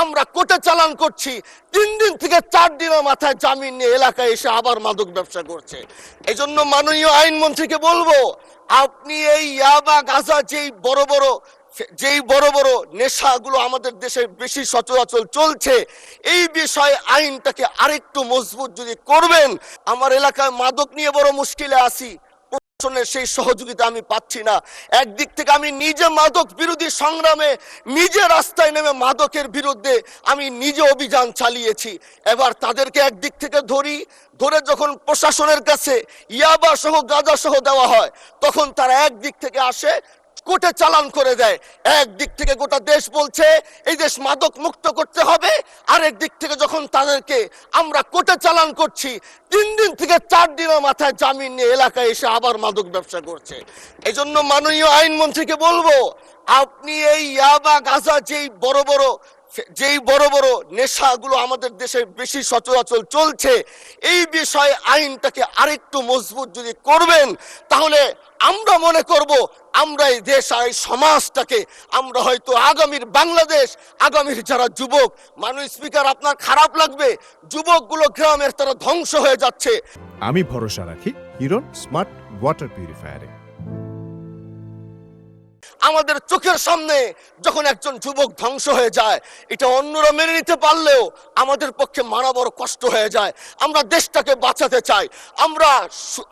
আমরা কোর্টে চালান করছি, 3 দিন থেকে 4 দিনের মাথায় জামিন নিয়ে এলাকায় এসে আবার মাদক ব্যবসা করছে। এই জন্য মাননীয় আইনমন্ত্রীকে বলবো, আপনি এই ইয়াবা গাঁজা যেই বড় বড় নেশাগুলো আমাদের দেশে বেশি সচরাচর চলছে, এই বিষয়ে আইনটাকে আরেকটু মজবুত যদি করবেন। আমার এলাকায় মাদক নিয়ে বড় মুশকিলে আছি, সেই সহযোগিতা আমি পাচ্ছি না। একদিক থেকে আমি নিজে মাদক বিরোধী সংগ্রামে নিজে রাস্তায় নেমে মাদকের বিরুদ্ধে আমি নিজে অভিযান চালিয়েছি। এবার তাদেরকে একদিক থেকে ধরে যখন প্রশাসনের কাছে ইয়াবা সহ গাঁজা সহ দেওয়া হয়, তখন তারা একদিক থেকে আসে কোর্টে চালান করে দেয়। একদিক থেকে গোটা দেশ বলছে এই দেশ মাদক মুক্ত করতে হবে, আরেক দিক থেকে যখন তাদেরকে আমরা কোর্টে চালান করছি, 3 দিন থেকে 4 দিনের মাথায় জামিন নিয়ে এলাকায় এসে আবার মাদক ব্যবসা করছে। এই জন্য মাননীয় আইনমন্ত্রীকে বলবো, আপনি এই ইয়াবা গাঁজা যেই বড় বড় নেশাগুলো আমাদের দেশে বেশি সচরাচর চলছে, এই বিষয়ে আইনটাকে আরেকটু মজবুত যদি করবেন, তাহলে আমরা মনে করব আমরা এই দেশ আর এই সমাজটাকে আমরা হয়তো আগামীর বাংলাদেশ, আগামীর যারা যুবক, মাননীয় স্পিকার আপনার খারাপ লাগবে, যুবকগুলো গ্রামের তারা ধ্বংস হয়ে যাচ্ছে। আমি ভরসা রাখি হিরন স্মার্ট ওয়াটার পিউরিফায়ারে। আমাদের চোখের সামনে যখন একজন যুবক ধ্বংস হয়ে যায়, এটা অন্যরা মেনে নিতে পারলেও আমাদের পক্ষে মানা বড় কষ্ট হয়ে যায়। আমরা দেশটাকে বাঁচাতে চাই,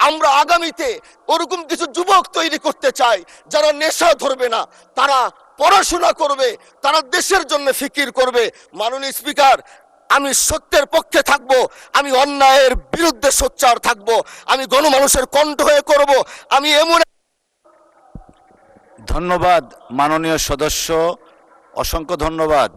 আমরা আগামীতে ওরকম কিছু যুবক তৈরি করতে চাই যারা নেশা ধরবে না, তারা পড়াশোনা করবে, তারা দেশের জন্য ফিকির করবে। মাননীয় স্পিকার, আমি সত্যের পক্ষে থাকবো, আমি অন্যায়ের বিরুদ্ধে সোচ্চার থাকবো, আমি গণমানুষের কণ্ঠ হয়ে করব। আমি এমন ধন্যবাদ মাননীয় সদস্য, অসংখ্য ধন্যবাদ।